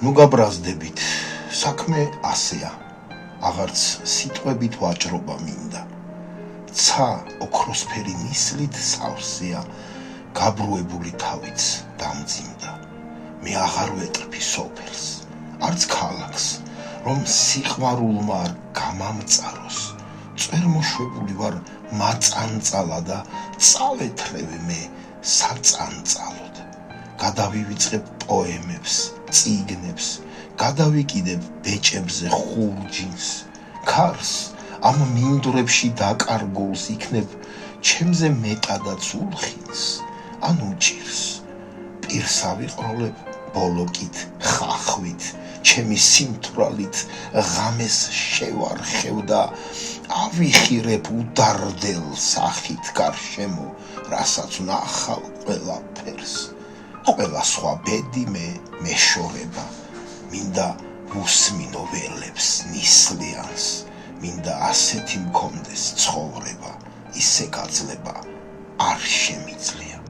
ნუ გაბრაზდებით, საქმე ასეა, აღარც სიტყვებით ვაჭრობა მინდა. ცა ოქროსფერი ნისლით სავსეა, გაბრუებული თავიც დამძიმდა. მე აღარ ვეტრფი სოფელს, არც ქალაქს, რომ სიყვარულმა არ გამამწაროს. წვერმოშვებული ვარ მაწანწალა და წავეთრევე მე საწანწალოდ. გადავივიწყებ პოემებს, წიგნებს, გადავიკიდებ ბეჭებზე ხურჯინს. ქარს ამ მინდვრებში დაკარგულს იქნებ ჩემზე მეტადაც ულხინს, ან უჭირს. პირს ავიყროლებ ბოლოკით, ხახვით, ჩემი სიმთვრალით ღამეს შევარხევ და ავიხირებ უდარდელ სახით გარშემო, რასაც ვნახავ ყველაფერს. ყველა სხვა ბედი მე მეშორება, მინდა უსმინო ველებს ნისლიანს, მინდა ასეთი მქონდეს ცხოვრება, ისე გაძლება არ შემიძლია.